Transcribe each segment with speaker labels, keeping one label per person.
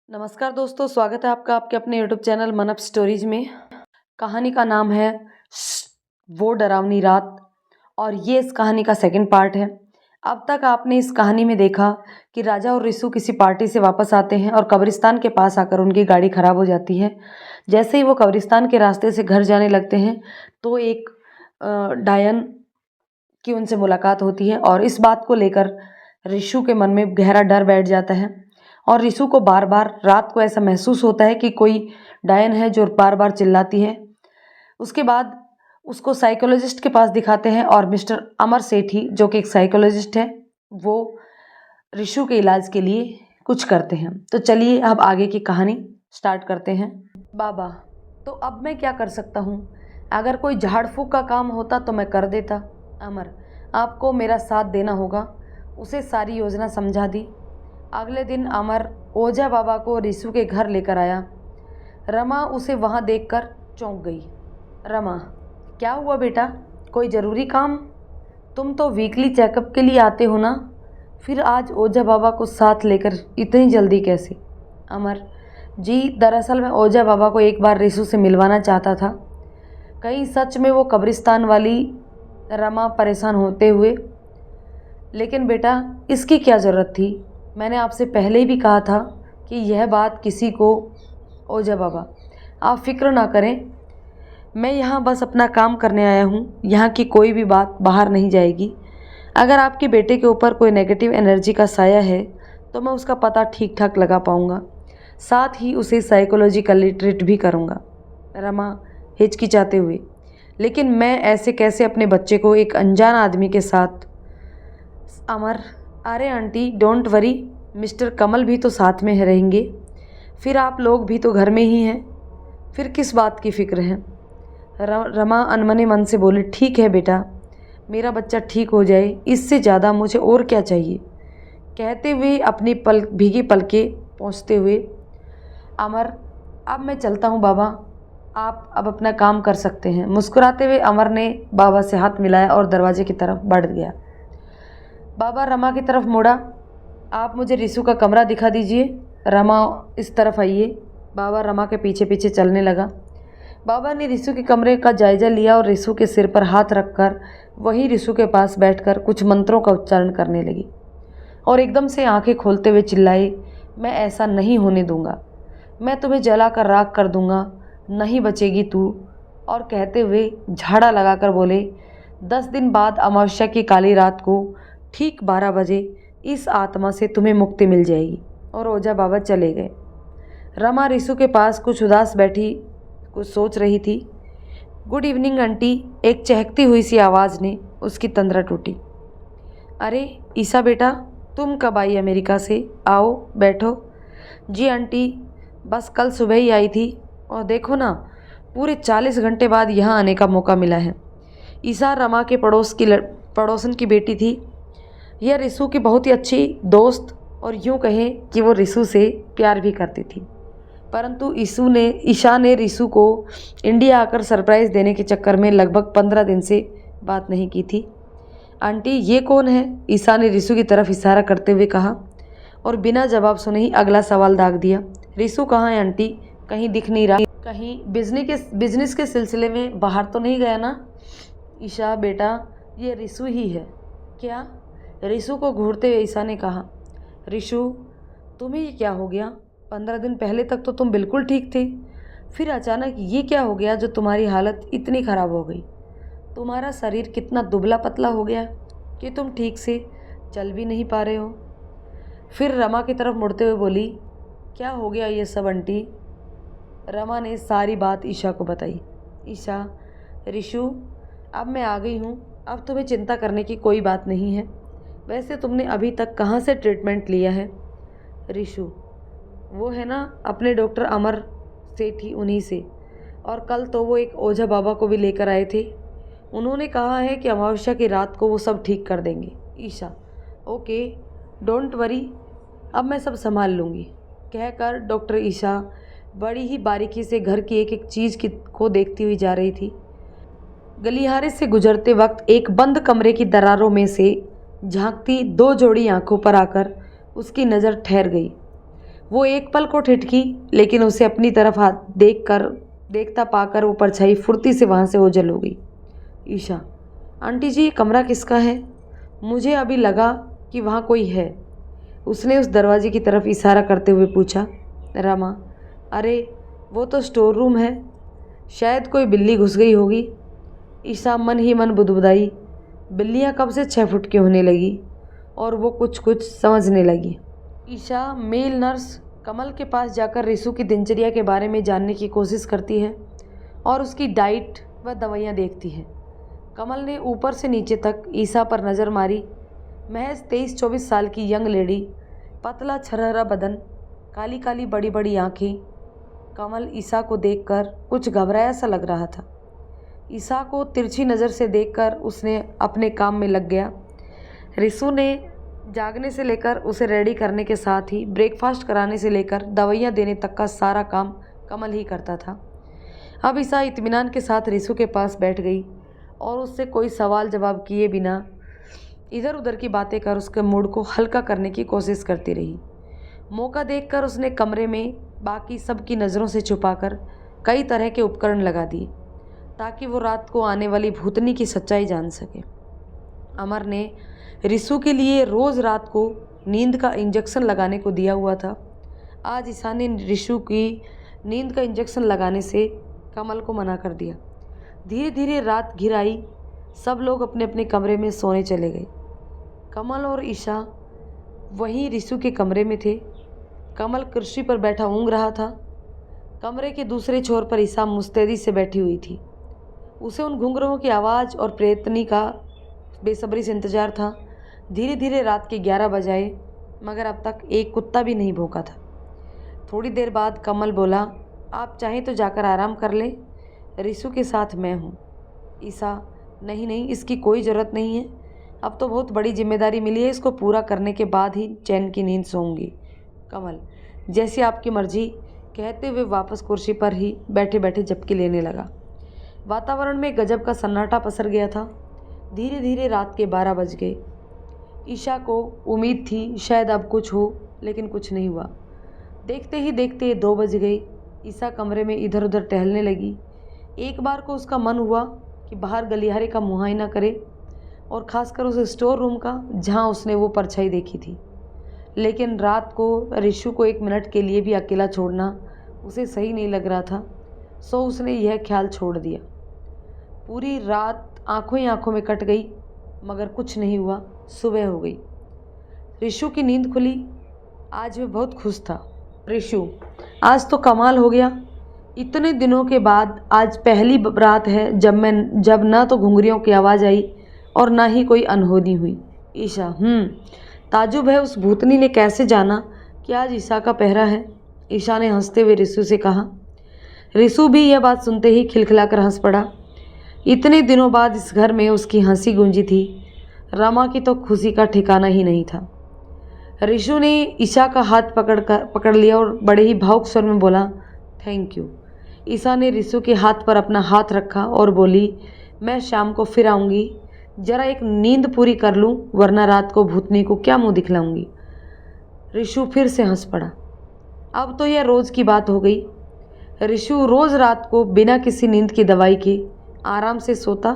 Speaker 1: नमस्कार दोस्तों, स्वागत है आपका आपके अपने यूट्यूब चैनल मन अप स्टोरीज में। कहानी का नाम है वो डरावनी रात और ये इस कहानी का सेकंड पार्ट है। अब तक आपने इस कहानी में देखा कि राजा और रिसु किसी पार्टी से वापस आते हैं और कब्रिस्तान के पास आकर उनकी गाड़ी खराब हो जाती है। जैसे ही वो कब्रिस्तान के रास्ते से घर जाने लगते हैं तो एक डायन की उनसे मुलाकात होती है और इस बात को लेकर रिसु के मन में गहरा डर बैठ जाता है और रिसु को बार बार रात को ऐसा महसूस होता है कि कोई डायन है जो बार बार चिल्लाती है। उसके बाद उसको साइकोलॉजिस्ट के पास दिखाते हैं और मिस्टर अमर सेठी जो कि एक साइकोलॉजिस्ट है वो रिसु के इलाज के लिए कुछ करते हैं। तो चलिए अब आगे की कहानी स्टार्ट करते हैं। बाबा, तो अब मैं क्या कर सकता हूँ? अगर कोई झाड़ फूक का काम होता तो मैं कर देता। अमर, आपको मेरा साथ देना होगा। उसे सारी योजना समझा दी। अगले दिन अमर ओझा बाबा को रिसु के घर लेकर आया। रमा उसे वहाँ देखकर चौंक गई। रमा, क्या हुआ बेटा? कोई ज़रूरी काम? तुम तो वीकली चेकअप के लिए आते हो ना, फिर आज ओझा बाबा को साथ लेकर इतनी जल्दी कैसे? अमर, जी दरअसल मैं ओझा बाबा को एक बार रिसु से मिलवाना चाहता था। कहीं सच में वो कब्रिस्तान वाली? रमा परेशान होते हुए, लेकिन बेटा इसकी क्या ज़रूरत थी? मैंने आपसे पहले भी कहा था कि यह बात किसी को। ओझा बाबा, आप फिक्र ना करें, मैं यहाँ बस अपना काम करने आया हूँ। यहाँ की कोई भी बात बाहर नहीं जाएगी। अगर आपके बेटे के ऊपर कोई नेगेटिव एनर्जी का साया है तो मैं उसका पता ठीक ठाक लगा पाऊँगा, साथ ही उसे साइकोलॉजिकली ट्रीट भी करूँगा। रमा हिचकिचाते हुए, लेकिन मैं ऐसे कैसे अपने बच्चे को एक अनजान आदमी के साथ? अमर, अरे आंटी डोंट वरी, मिस्टर कमल भी तो साथ में रहेंगे, फिर आप लोग भी तो घर में ही हैं, फिर किस बात की फ़िक्र है? रमा अनमने मन से बोली, ठीक है बेटा, मेरा बच्चा ठीक हो जाए, इससे ज़्यादा मुझे और क्या चाहिए? कहते हुए अपनी भीगी पलकें पोंछते हुए, अमर अब मैं चलता हूँ बाबा, आप अब अपना काम कर सकते हैं। मुस्कुराते हुए अमर ने बाबा से हाथ मिलाया और दरवाजे की तरफ बढ़ गया। बाबा रमा की तरफ मुड़ा, आप मुझे रिसु का कमरा दिखा दीजिए। रमा इस तरफ आइए। बाबा रमा के पीछे पीछे चलने लगा। बाबा ने रिसु के कमरे का जायज़ा लिया और रिसु के सिर पर हाथ रखकर वहीं रिसु के पास बैठकर कुछ मंत्रों का उच्चारण करने लगी और एकदम से आंखें खोलते हुए चिल्लाई, मैं ऐसा नहीं होने दूंगा, मैं तुम्हें जला कर राख कर दूंगा, नहीं बचेगी तू। और कहते हुए झाड़ा लगाकर बोले, 10 दिन बाद अमावस्या की काली रात को ठीक 12 बजे इस आत्मा से तुम्हें मुक्ति मिल जाएगी। और ओझा बाबा चले गए। रमा रिसु के पास कुछ उदास बैठी कुछ सोच रही थी। गुड इवनिंग आंटी, एक चहकती हुई सी आवाज़ ने उसकी तंद्रा टूटी। अरे ईसा बेटा, तुम कब आई अमेरिका से? आओ बैठो। जी आंटी, बस कल सुबह ही आई थी और देखो ना, पूरे 40 घंटे बाद यहाँ आने का मौका मिला है। ईसा रमा के पड़ोसन की बेटी थी। यह रिसु की बहुत ही अच्छी दोस्त और यूँ कहें कि वो रिसु से प्यार भी करती थी, परंतु ईशा ने रिसु को इंडिया आकर सरप्राइज़ देने के चक्कर में लगभग 15 दिन से बात नहीं की थी। आंटी ये कौन है? ईशा ने रिसु की तरफ इशारा करते हुए कहा और बिना जवाब सुने ही अगला सवाल दाग दिया। रिसु कहाँ है आंटी? कहीं दिख नहीं रहा। कहीं बिजनेस के सिलसिले में बाहर तो नहीं गया ना? ईशा बेटा, ये रिसु ही है। क्या? रिसु को घूरते हुए ईशा ने कहा। रिसु, तुम्हें ये क्या हो गया? 15 दिन पहले तक तो तुम बिल्कुल ठीक थे, फिर अचानक ये क्या हो गया जो तुम्हारी हालत इतनी ख़राब हो गई? तुम्हारा शरीर कितना दुबला पतला हो गया कि तुम ठीक से चल भी नहीं पा रहे हो। फिर रमा की तरफ मुड़ते हुए बोली, क्या हो गया ये सब आंटी? रमा ने सारी बात ईशा को बताई। ईशा, रिसु, अब मैं आ गई हूँ, अब तुम्हें चिंता करने की कोई बात नहीं है। वैसे तुमने अभी तक कहाँ से ट्रीटमेंट लिया है? रिसु, वो है ना अपने डॉक्टर अमर सेठी, उन्हीं से। और कल तो वो एक ओझा बाबा को भी लेकर आए थे। उन्होंने कहा है कि अमावस्या की रात को वो सब ठीक कर देंगे। ईशा, ओके डोंट वरी, अब मैं सब संभाल लूँगी। कहकर डॉक्टर ईशा बड़ी ही बारीकी से घर की एक एक चीज़ को देखती हुई जा रही थी। गलियारे से गुजरते वक्त एक बंद कमरे की दरारों में से झांकती 2 जोड़ी आंखों पर आकर उसकी नज़र ठहर गई। वो एक पल को ठिठकी, लेकिन उसे अपनी तरफ हाथ देखता पाकर वो परछाई फुर्ती से वहाँ से ओझल हो गई। ईशा, आंटी जी ये कमरा किसका है? मुझे अभी लगा कि वहाँ कोई है। उसने उस दरवाजे की तरफ इशारा करते हुए पूछा। रमा, अरे वो तो स्टोर रूम है, शायद कोई बिल्ली घुस गई होगी। ईशा मन ही मन बुदबुदाई। बिल्लियाँ कब से 6 फुट की होने लगी? और वो कुछ कुछ समझने लगी। ईशा मेल नर्स कमल के पास जाकर रिशु की दिनचर्या के बारे में जानने की कोशिश करती है और उसकी डाइट व दवाइयाँ देखती है। कमल ने ऊपर से नीचे तक ईशा पर नज़र मारी। महज 23-24 साल की यंग लेडी, पतला छरहरा बदन, काली काली बड़ी बड़ी आँखें। कमल ईशा को देखकर कुछ घबराया सा लग रहा था। ईशा को तिरछी नज़र से देखकर उसने अपने काम में लग गया। रिशु ने जागने से लेकर उसे रेडी करने के साथ ही ब्रेकफास्ट कराने से लेकर दवाइयाँ देने तक का सारा काम कमल ही करता था। अब ईशा इत्मीनान के साथ रिशु के पास बैठ गई और उससे कोई सवाल जवाब किए बिना इधर उधर की बातें कर उसके मूड को हल्का करने की कोशिश करती रही। मौका देखकर उसने कमरे में बाकी सबकी नज़रों से छुपाकर कई तरह के उपकरण लगा दिए ताकि वो रात को आने वाली भूतनी की सच्चाई जान सके। अमर ने रिशु के लिए रोज़ रात को नींद का इंजेक्शन लगाने को दिया हुआ था। आज ईशा ने रिशु की नींद का इंजेक्शन लगाने से कमल को मना कर दिया। धीरे धीरे रात घिर आई। सब लोग अपने अपने कमरे में सोने चले गए। कमल और ईशा वहीं रिशु के कमरे में थे। कमल कुर्सी पर बैठा ऊँघ रहा था। कमरे के दूसरे छोर पर ईशा मुस्तैदी से बैठी हुई थी। उसे उन घुंघरुओं की आवाज़ और प्रेतनी का बेसब्री से इंतजार था। धीरे धीरे रात के 11 बज आए, मगर अब तक एक कुत्ता भी नहीं भौंका था। थोड़ी देर बाद कमल बोला, आप चाहें तो जाकर आराम कर लें, रिशु के साथ मैं हूँ। ईशा, नहीं नहीं, इसकी कोई ज़रूरत नहीं है। अब तो बहुत बड़ी जिम्मेदारी मिली है, इसको पूरा करने के बाद ही चैन की नींद सोऊंगी। कमल, जैसी आपकी मर्जी, कहते हुए वापस कुर्सी पर ही बैठे बैठे झपकी लेने लगा। वातावरण में गजब का सन्नाटा पसर गया था। धीरे धीरे रात के 12 बज गए। ईशा को उम्मीद थी शायद अब कुछ हो, लेकिन कुछ नहीं हुआ। देखते ही देखते 2 बज गए। ईशा कमरे में इधर उधर टहलने लगी। एक बार को उसका मन हुआ कि बाहर गलियारे का मुआयना करे, और ख़ासकर उस स्टोर रूम का जहाँ उसने वो परछाई देखी थी। लेकिन रात को रिशु को 1 मिनट के लिए भी अकेला छोड़ना उसे सही नहीं लग रहा था, सो उसने यह ख्याल छोड़ दिया। पूरी रात आंखों ही आंखों में कट गई, मगर कुछ नहीं हुआ। सुबह हो गई। रिशु की नींद खुली। आज वह बहुत खुश था। रिशु, आज तो कमाल हो गया। इतने दिनों के बाद आज पहली रात है जब ना तो घुंघरियों की आवाज़ आई और ना ही कोई अनहोनी हुई। ईशा, ताजुब है उस भूतनी ने कैसे जाना कि आज ईशा का पहरा है। ईशा ने हंसते हुए रिशु से कहा। रिशु भी यह बात सुनते ही खिलखिलाकर हंस पड़ा। इतने दिनों बाद इस घर में उसकी हंसी गूंजी थी। रमा की तो खुशी का ठिकाना ही नहीं था। रिशु ने ईशा का हाथ पकड़ लिया और बड़े ही भावुक स्वर में बोला, थैंक यू। ईशा ने रिशु के हाथ पर अपना हाथ रखा और बोली, मैं शाम को फिर आऊँगी, जरा एक नींद पूरी कर लूँ, वरना रात को भूतनी को क्या मुँह दिखलाऊँगी। रिशु फिर से हंस पड़ा। अब तो यह रोज़ की बात हो गई। रिशु रोज़ रात को बिना किसी नींद की दवाई के आराम से सोता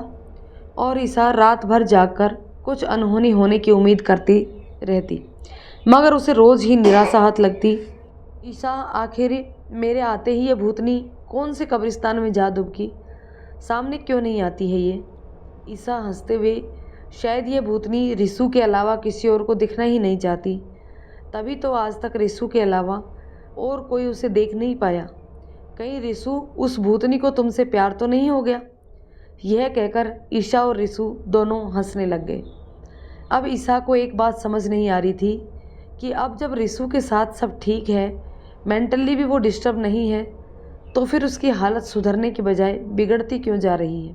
Speaker 1: और ईशा रात भर जागकर कुछ अनहोनी होने की उम्मीद करती रहती, मगर उसे रोज़ ही निराशा हाथ लगती। ईशा, आखिर मेरे आते ही ये भूतनी कौन से कब्रिस्तान में जा डूबकी, सामने क्यों नहीं आती है ये। ईशा हंसते हुए, शायद ये भूतनी रिशु के अलावा किसी और को दिखना ही नहीं चाहती, तभी तो आज तक रिशु के अलावा और कोई उसे देख नहीं पाया। कहीं रिशु उस भूतनी को तुमसे प्यार तो नहीं हो गया। यह कहकर ईशा और रिशु दोनों हंसने लग गए। अब ईशा को एक बात समझ नहीं आ रही थी कि अब जब रिशु के साथ सब ठीक है, मेंटली भी वो डिस्टर्ब नहीं है, तो फिर उसकी हालत सुधरने के बजाय बिगड़ती क्यों जा रही है।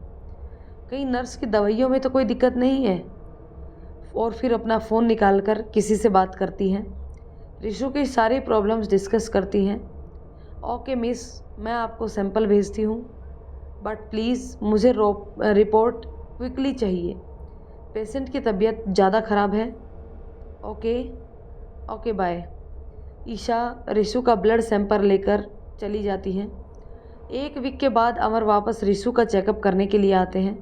Speaker 1: कहीं नर्स की दवाइयों में तो कोई दिक्कत नहीं है। और फिर अपना फ़ोन निकाल कर किसी से बात करती हैं, रिशु की सारी प्रॉब्लम्स डिस्कस करती हैं। ओके मिस, मैं आपको सैंपल भेजती हूँ, बट प्लीज़ मुझे रिपोर्ट क्विकली चाहिए। पेशेंट की तबीयत ज़्यादा ख़राब है। Okay bye. ईशा रिशु का ब्लड सैंपल लेकर चली जाती है। 1 वीक के बाद अमर वापस रिशु का चेकअप करने के लिए आते हैं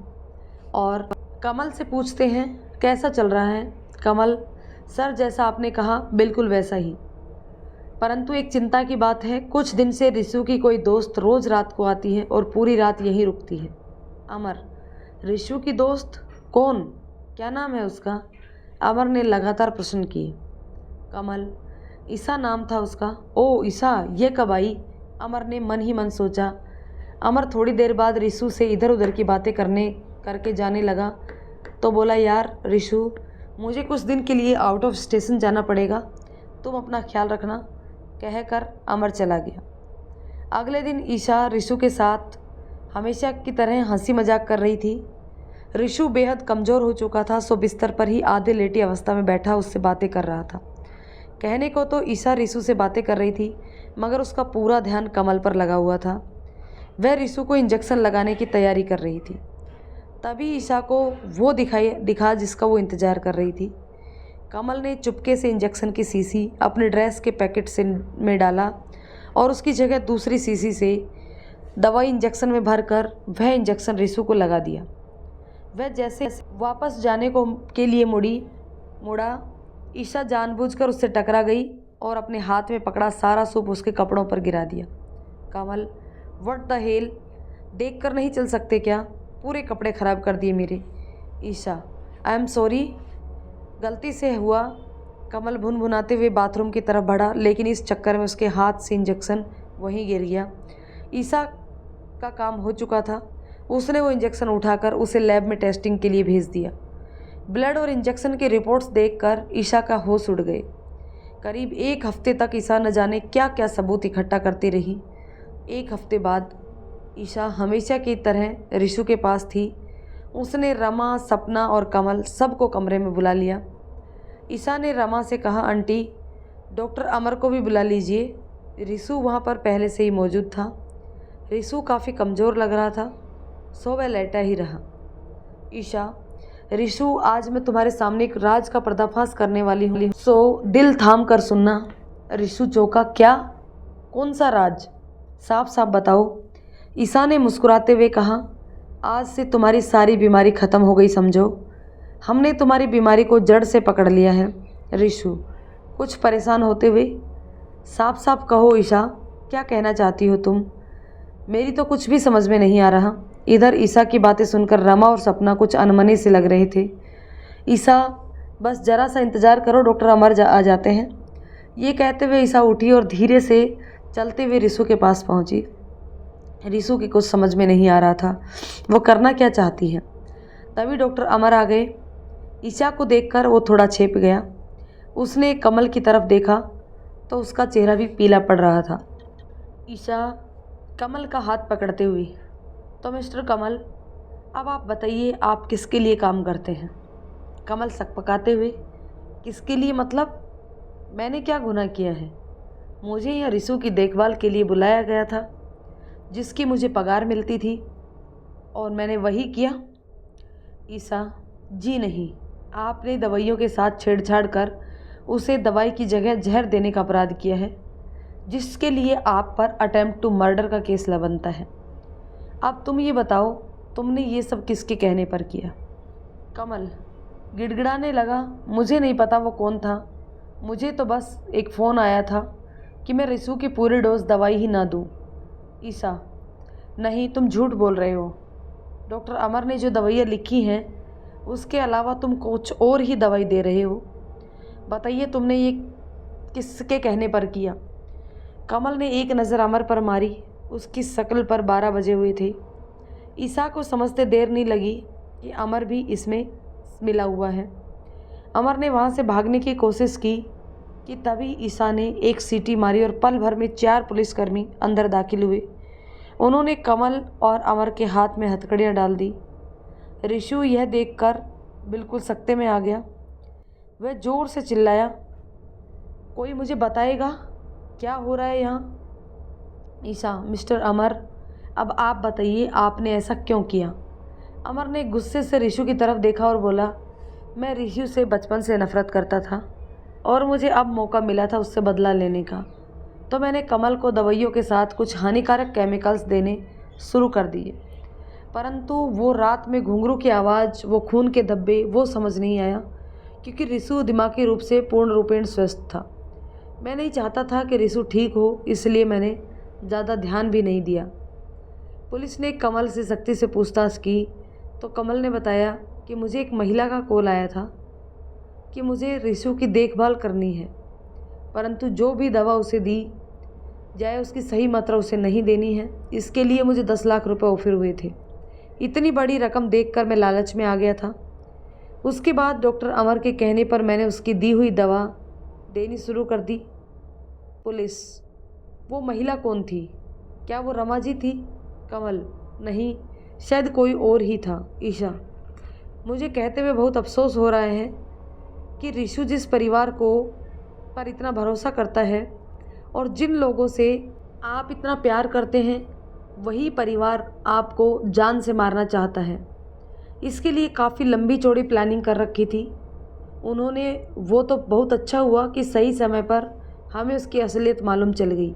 Speaker 1: और कमल से पूछते हैं कैसा चल रहा है। कमल, सर जैसा आपने कहा बिल्कुल वैसा ही, परंतु एक चिंता की बात है, कुछ दिन से रिशु की कोई दोस्त रोज़ रात को आती है और पूरी रात यहीं रुकती है। अमर, रिशु की दोस्त कौन, क्या नाम है उसका? अमर ने लगातार प्रश्न किए। कमल, ईशा नाम था उसका। ओ ईशा, ये कब आई? अमर ने मन ही मन सोचा। अमर थोड़ी देर बाद रिशु से इधर उधर की बातें करके जाने लगा तो बोला, यार रिशु, मुझे कुछ दिन के लिए आउट ऑफ स्टेशन जाना पड़ेगा, तुम अपना ख्याल रखना, कहकर अमर चला गया। अगले दिन ईशा रिशु के साथ हमेशा की तरह हंसी मजाक कर रही थी। रिशु बेहद कमज़ोर हो चुका था, सो बिस्तर पर ही आधे लेटी अवस्था में बैठा उससे बातें कर रहा था। कहने को तो ईशा रिशु से बातें कर रही थी, मगर उसका पूरा ध्यान कमल पर लगा हुआ था। वह रिशु को इंजेक्शन लगाने की तैयारी कर रही थी। तभी ईशा को वो दिखा जिसका वो इंतज़ार कर रही थी। कमल ने चुपके से इंजेक्शन की शीशी अपने ड्रेस के पैकेट में डाला और उसकी जगह दूसरी शीशी से दवाई इंजेक्शन में भरकर वह इंजेक्शन रिशु को लगा दिया। वह जैसे वापस जाने के लिए मुड़ा, ईशा जानबूझकर उससे टकरा गई और अपने हाथ में पकड़ा सारा सूप उसके कपड़ों पर गिरा दिया। कमल, व्हाट द हेल, देख कर नहीं चल सकते क्या? पूरे कपड़े ख़राब कर दिए मेरे। ईशा, आई एम सॉरी, गलती से हुआ। कमल भुनभुनाते हुए बाथरूम की तरफ बढ़ा, लेकिन इस चक्कर में उसके हाथ से इंजेक्शन वहीं गिर गया। ईशा का काम हो चुका था। उसने वो इंजेक्शन उठाकर उसे लैब में टेस्टिंग के लिए भेज दिया। ब्लड और इंजेक्शन की रिपोर्ट्स देखकर ईशा का होश उड़ गए। करीब 1 हफ्ते तक ईशा न जाने क्या क्या सबूत इकट्ठा करती रही। 1 हफ्ते बाद ईशा हमेशा की तरह रिशु के पास थी। उसने रमा, सपना और कमल सबको कमरे में बुला लिया। ईशा ने रमा से कहा, आंटी, डॉक्टर अमर को भी बुला लीजिए। रिशु वहाँ पर पहले से ही मौजूद था। रिशु काफ़ी कमज़ोर लग रहा था, सो वह लेटा ही रहा। ईशा, रिशु, आज मैं तुम्हारे सामने एक राज का पर्दाफाश करने वाली हूँ, सो दिल थाम कर सुनना। रिशु चौंका, क्या? कौन सा राज? साफ साफ बताओ। ईशा ने मुस्कुराते हुए कहा, आज से तुम्हारी सारी बीमारी ख़त्म हो गई समझो। हमने तुम्हारी बीमारी को जड़ से पकड़ लिया है। रिशु कुछ परेशान होते हुए, साफ साफ कहो ईशा, क्या कहना चाहती हो तुम? मेरी तो कुछ भी समझ में नहीं आ रहा। इधर ईशा की बातें सुनकर रमा और सपना कुछ अनमने से लग रहे थे। ईशा, बस ज़रा सा इंतज़ार करो, डॉक्टर अमर आ जाते हैं। ये कहते हुए ईशा उठी और धीरे से चलते हुए रिशु के पास पहुंची। रिशु की कुछ समझ में नहीं आ रहा था, वो करना क्या चाहती है। तभी डॉक्टर अमर आ गए। ईशा को देखकर वो थोड़ा छेप गया। उसने कमल की तरफ देखा तो उसका चेहरा भी पीला पड़ रहा था। ईशा कमल का हाथ पकड़ते हुए, तो मिस्टर कमल, अब आप बताइए, आप किसके लिए काम करते हैं? कमल सकपकाते हुए, किसके लिए मतलब? मैंने क्या गुनाह किया है? मुझे यहाँ रिशु की देखभाल के लिए बुलाया गया था, जिसकी मुझे पगार मिलती थी, और मैंने वही किया। ईशा, जी नहीं, आपने दवाइयों के साथ छेड़छाड़ कर उसे दवाई की जगह जहर देने का अपराध किया है, जिसके लिए आप पर अटेम्प्ट टू मर्डर का केस बनता है। अब तुम ये बताओ, तुमने ये सब किसके कहने पर किया? कमल गिड़गिड़ाने लगा, मुझे नहीं पता वो कौन था। मुझे तो बस एक फ़ोन आया था कि मैं रिशु की पूरी डोज दवाई ही ना दूँ। ईशा, नहीं, तुम झूठ बोल रहे हो। डॉक्टर अमर ने जो दवाइयाँ लिखी हैं, उसके अलावा तुम कुछ और ही दवाई दे रहे हो। बताइए, तुमने ये किसके कहने पर किया? कमल ने एक नज़र अमर पर मारी। उसकी शक्ल पर 12 बजे हुए थे। ईशा को समझते देर नहीं लगी कि अमर भी इसमें मिला हुआ है। अमर ने वहाँ से भागने की कोशिश की कि तभी ईशा ने एक सीटी मारी और पल भर में 4 पुलिसकर्मी अंदर दाखिल हुए। उन्होंने कमल और अमर के हाथ में हथकड़ियाँ डाल दी। रिशु यह देखकर बिल्कुल सकते में आ गया। वह ज़ोर से चिल्लाया, कोई मुझे बताएगा क्या हो रहा है यहाँ? ईशा, मिस्टर अमर, अब आप बताइए, आपने ऐसा क्यों किया? अमर ने गुस्से से रिशु की तरफ देखा और बोला, मैं रिशु से बचपन से नफ़रत करता था। और मुझे अब मौका मिला था उससे बदला लेने का। तो मैंने कमल को दवाइयों के साथ कुछ हानिकारक केमिकल्स देने शुरू कर दिए। परंतु वो रात में घुंघरू की आवाज़, वो खून के धब्बे, वो समझ नहीं आया, क्योंकि रिशु दिमागी रूप से पूर्ण रूपेण स्वस्थ था। मैं नहीं चाहता था कि रिशु ठीक हो, इसलिए मैंने ज़्यादा ध्यान भी नहीं दिया। पुलिस ने कमल से सख्ती से पूछताछ की तो कमल ने बताया कि मुझे एक महिला का कॉल आया था कि मुझे रिशु की देखभाल करनी है, परंतु जो भी दवा उसे दी जाए उसकी सही मात्रा उसे नहीं देनी है। इसके लिए मुझे 10 लाख रुपए ऑफर हुए थे। इतनी बड़ी रकम देखकर मैं लालच में आ गया था। उसके बाद डॉक्टर अमर के कहने पर मैंने उसकी दी हुई दवा देनी शुरू कर दी। पुलिस, वो महिला कौन थी? क्या वो रमा जी थी? कमल, नहीं, शायद कोई और ही था। ईशा, मुझे कहते हुए बहुत अफसोस हो रहा है कि रिशु जिस परिवार को पर इतना भरोसा करता है और जिन लोगों से आप इतना प्यार करते हैं, वही परिवार आपको जान से मारना चाहता है। इसके लिए काफ़ी लंबी चौड़ी प्लानिंग कर रखी थी उन्होंने। वो तो बहुत अच्छा हुआ कि सही समय पर हमें उसकी असलियत मालूम चल गई।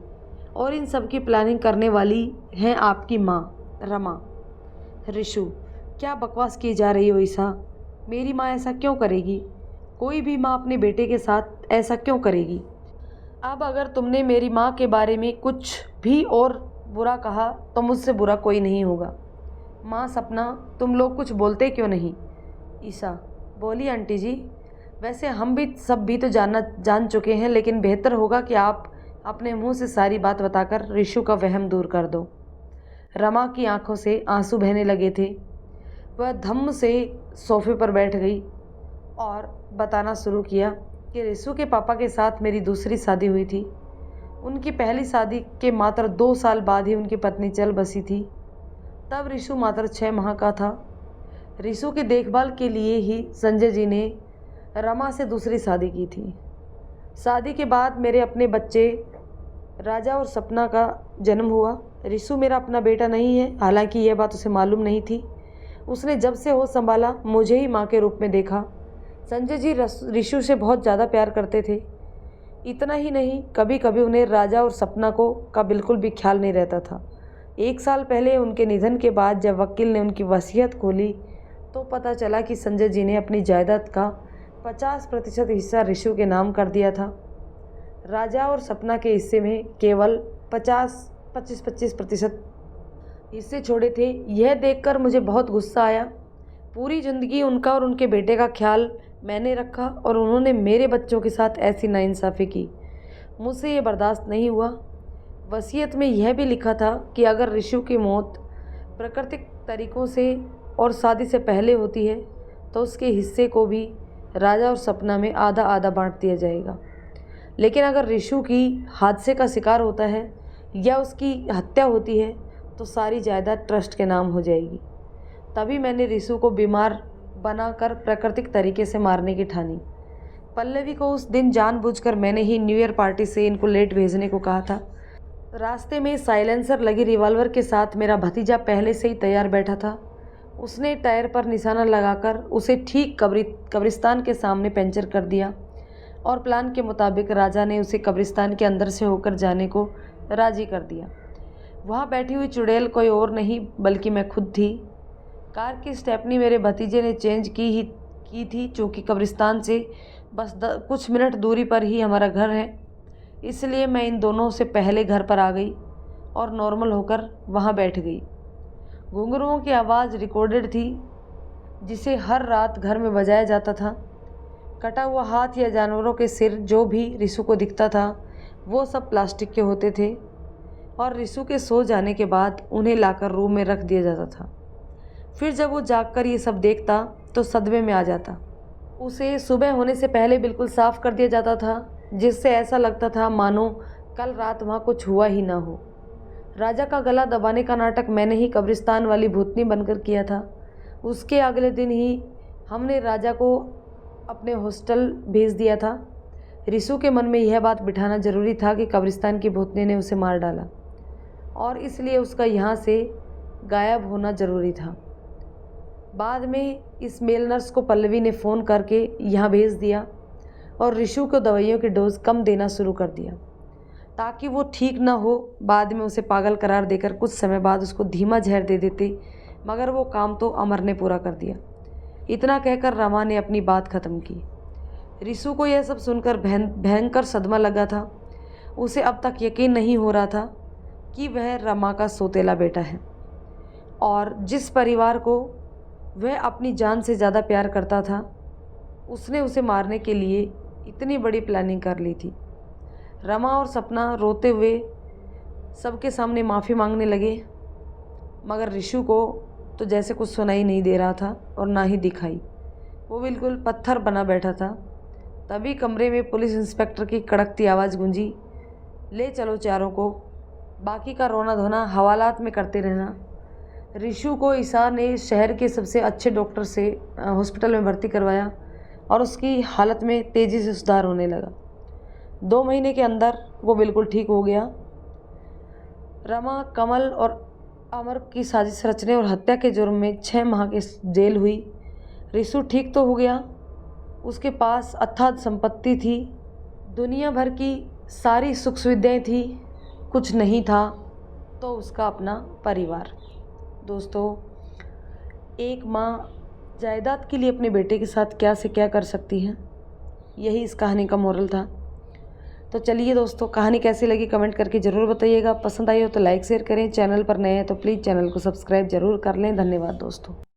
Speaker 1: और इन सब की प्लानिंग करने वाली हैं आपकी माँ रमा। रिशु, क्या बकवास की जा रही हो ईशा? मेरी माँ ऐसा क्यों करेगी? कोई भी माँ अपने बेटे के साथ ऐसा क्यों करेगी? अब अगर तुमने मेरी माँ के बारे में कुछ भी और बुरा कहा तो मुझसे बुरा कोई नहीं होगा। माँ सपना, तुम लोग कुछ बोलते क्यों नहीं? ईशा, बोली आंटी जी, वैसे हम भी सब भी तो जान चुके हैं, लेकिन बेहतर होगा कि आप अपने मुंह से सारी बात बताकर रिशु का वहम दूर कर दो। रमा की आंखों से आंसू बहने लगे थे। वह धम्म से सोफे पर बैठ गई और बताना शुरू किया कि रिशु के पापा के साथ मेरी दूसरी शादी हुई थी। उनकी पहली शादी के मात्र 2 साल बाद ही उनकी पत्नी चल बसी थी। तब रिशु मात्र 6 माह का था। रिशु की देखभाल के लिए ही संजय जी ने रमा से दूसरी शादी की थी। शादी के बाद मेरे अपने बच्चे राजा और सपना का जन्म हुआ। रिशु मेरा अपना बेटा नहीं है, हालांकि यह बात उसे मालूम नहीं थी। उसने जब से होश संभाला मुझे ही माँ के रूप में देखा। संजय जी रिशु से बहुत ज़्यादा प्यार करते थे। इतना ही नहीं, कभी कभी उन्हें राजा और सपना का बिल्कुल भी ख्याल नहीं रहता था। 1 साल पहले उनके निधन के बाद जब वकील ने उनकी वसीयत खोली तो पता चला कि संजय जी ने अपनी जायदाद का 50% हिस्सा रिशु के नाम कर दिया था। राजा और सपना के हिस्से में केवल 25% हिस्से छोड़े थे। यह देखकर मुझे बहुत गुस्सा आया। पूरी ज़िंदगी उनका और उनके बेटे का ख्याल मैंने रखा और उन्होंने मेरे बच्चों के साथ ऐसी नाइंसाफ़ी की। मुझसे ये बर्दाश्त नहीं हुआ। वसीयत में यह भी लिखा था कि अगर रिशु की मौत प्राकृतिक तरीक़ों से और शादी से पहले होती है तो उसके हिस्से को भी राजा और सपना में आधा आधा बांट दिया जाएगा। लेकिन अगर रिशु की हादसे का शिकार होता है या उसकी हत्या होती है तो सारी जायदाद ट्रस्ट के नाम हो जाएगी। तभी मैंने रिशु को बीमार बनाकर प्राकृतिक तरीके से मारने की ठानी। पल्लवी को उस दिन जानबूझकर मैंने ही न्यू ईयर पार्टी से इनको लेट भेजने को कहा था। रास्ते में साइलेंसर लगी रिवॉल्वर के साथ मेरा भतीजा पहले से ही तैयार बैठा था। उसने टायर पर निशाना लगाकर उसे ठीक कब्रिस्तान के सामने पंचर कर दिया और प्लान के मुताबिक राजा ने उसे कब्रिस्तान के अंदर से होकर जाने को राजी कर दिया। वहाँ बैठी हुई चुड़ैल कोई और नहीं बल्कि मैं खुद थी। कार की स्टेपनी मेरे भतीजे ने चेंज की थी, चूँकि कब्रिस्तान से बस कुछ मिनट दूरी पर ही हमारा घर है, इसलिए मैं इन दोनों से पहले घर पर आ गई और नॉर्मल होकर वहाँ बैठ गई। घुंघरुओं की आवाज़ रिकॉर्डेड थी जिसे हर रात घर में बजाया जाता था। कटा हुआ हाथ या जानवरों के सिर जो भी रिशु को दिखता था वो सब प्लास्टिक के होते थे और रिशु के सो जाने के बाद उन्हें लाकर रूम में रख दिया जाता था। फिर जब वो जागकर ये सब देखता तो सदमे में आ जाता। उसे सुबह होने से पहले बिल्कुल साफ़ कर दिया जाता था, जिससे ऐसा लगता था मानो कल रात वहाँ कुछ हुआ ही ना हो। राजा का गला दबाने का नाटक मैंने ही कब्रिस्तान वाली भूतनी बनकर किया था। उसके अगले दिन ही हमने राजा को अपने हॉस्टल भेज दिया था। रिशु के मन में यह बात बिठाना ज़रूरी था कि कब्रिस्तान की भूतनी ने उसे मार डाला और इसलिए उसका यहाँ से गायब होना ज़रूरी था। बाद में इस मेल नर्स को पल्लवी ने फ़ोन करके यहाँ भेज दिया। और रिशु को दवाइयों की डोज कम देना शुरू कर दिया ताकि वो ठीक ना हो। बाद में उसे पागल करार देकर कुछ समय बाद उसको धीमा जहर दे देते, मगर वो काम तो अमर ने पूरा कर दिया। इतना कहकर रमा ने अपनी बात ख़त्म की। रिशु को यह सब सुनकर भयंकर सदमा लगा था। उसे अब तक यकीन नहीं हो रहा था कि वह रमा का सौतेला बेटा है और जिस परिवार को वह अपनी जान से ज़्यादा प्यार करता था, उसने उसे मारने के लिए इतनी बड़ी प्लानिंग कर ली थी। रमा और सपना रोते हुए सबके सामने माफ़ी मांगने लगे, मगर रिशु को तो जैसे कुछ सुनाई नहीं दे रहा था और ना ही दिखाई। वो बिल्कुल पत्थर बना बैठा था। तभी कमरे में पुलिस इंस्पेक्टर की कड़कती आवाज़ गूंजी, ले चलो चारों को, बाकी का रोना धोना हवालात में करते रहना। रिशु को ईसा ने शहर के सबसे अच्छे डॉक्टर से हॉस्पिटल में भर्ती करवाया और उसकी हालत में तेज़ी से सुधार होने लगा। 2 महीने के अंदर वो बिल्कुल ठीक हो गया। रमा, कमल और अमर की साजिश रचने और हत्या के जुर्म में 6 माह की जेल हुई। रिशु ठीक तो हो गया, उसके पास अथाह संपत्ति थी, दुनिया भर की सारी सुख सुविधाएँ थी, कुछ नहीं था तो उसका अपना परिवार। दोस्तों, एक माँ जायदाद के लिए अपने बेटे के साथ क्या से क्या कर सकती है, यही इस कहानी का मोरल था। तो चलिए दोस्तों, कहानी कैसी लगी कमेंट करके ज़रूर बताइएगा। पसंद आई हो तो लाइक शेयर करें। चैनल पर नए हैं तो प्लीज़ चैनल को सब्सक्राइब ज़रूर कर लें। धन्यवाद दोस्तों।